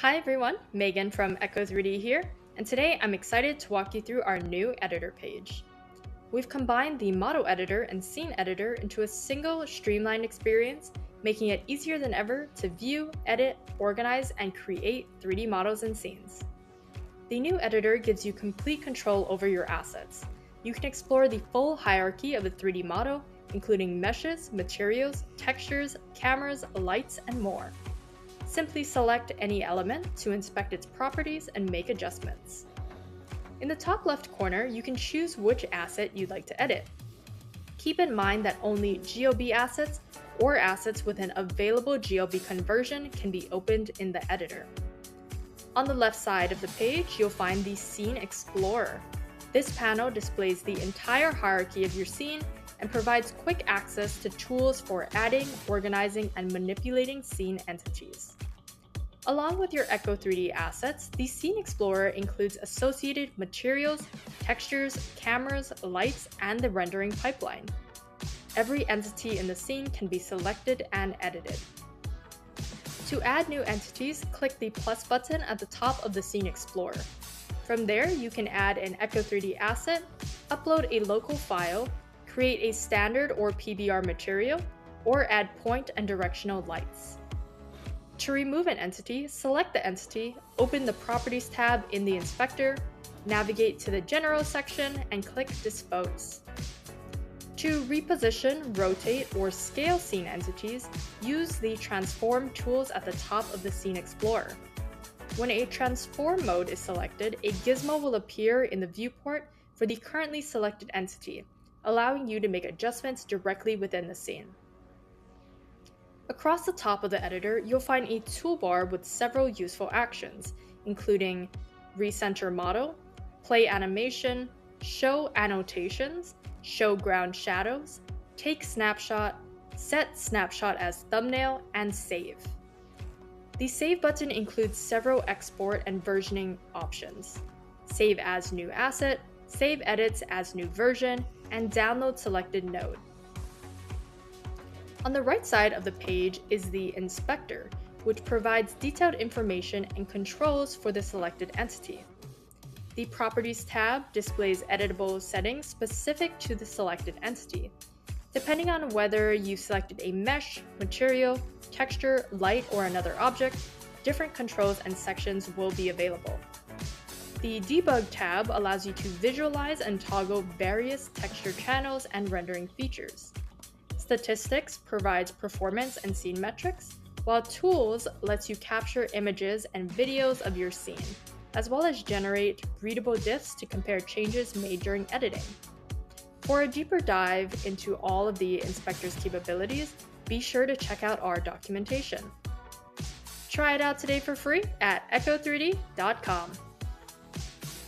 Hi everyone, Megan from Echo 3D here, and today I'm excited to walk you through our new editor page. We've combined the model editor and scene editor into a single streamlined experience, making it easier than ever to view, edit, organize, and create 3D models and scenes. The new editor gives you complete control over your assets. You can explore the full hierarchy of a 3D model, including meshes, materials, textures, cameras, lights, and more. Simply select any element to inspect its properties and make adjustments. In the top left corner, you can choose which asset you'd like to edit. Keep in mind that only GLB assets or assets with an available GLB conversion can be opened in the editor. On the left side of the page, you'll find the Scene Explorer. This panel displays the entire hierarchy of your scene and provides quick access to tools for adding, organizing, and manipulating scene entities. Along with your Echo 3D assets, the Scene Explorer includes associated materials, textures, cameras, lights, and the rendering pipeline. Every entity in the scene can be selected and edited. To add new entities, click the plus button at the top of the Scene Explorer. From there, you can add an Echo 3D asset, upload a local file, create a standard or PBR material, or add point and directional lights. To remove an entity, select the entity, open the Properties tab in the inspector, navigate to the General section, and click Dispose. To reposition, rotate, or scale scene entities, use the Transform tools at the top of the Scene Explorer. When a transform mode is selected, a gizmo will appear in the viewport for the currently selected entity, allowing you to make adjustments directly within the scene. Across the top of the editor, you'll find a toolbar with several useful actions, including Recenter Model, Play Animation, Show Annotations, Show Ground Shadows, Take Snapshot, Set Snapshot as Thumbnail, and Save. The Save button includes several export and versioning options: Save as New Asset, Save Edits as New Version, and Download Selected Node. On the right side of the page is the Inspector, which provides detailed information and controls for the selected entity. The Properties tab displays editable settings specific to the selected entity. Depending on whether you selected a mesh, material, texture, light, or another object, different controls and sections will be available. The Debug tab allows you to visualize and toggle various texture channels and rendering features. Statistics provides performance and scene metrics, while Tools lets you capture images and videos of your scene, as well as generate readable diffs to compare changes made during editing. For a deeper dive into all of the inspector's capabilities, be sure to check out our documentation. Try it out today for free at echo3d.com.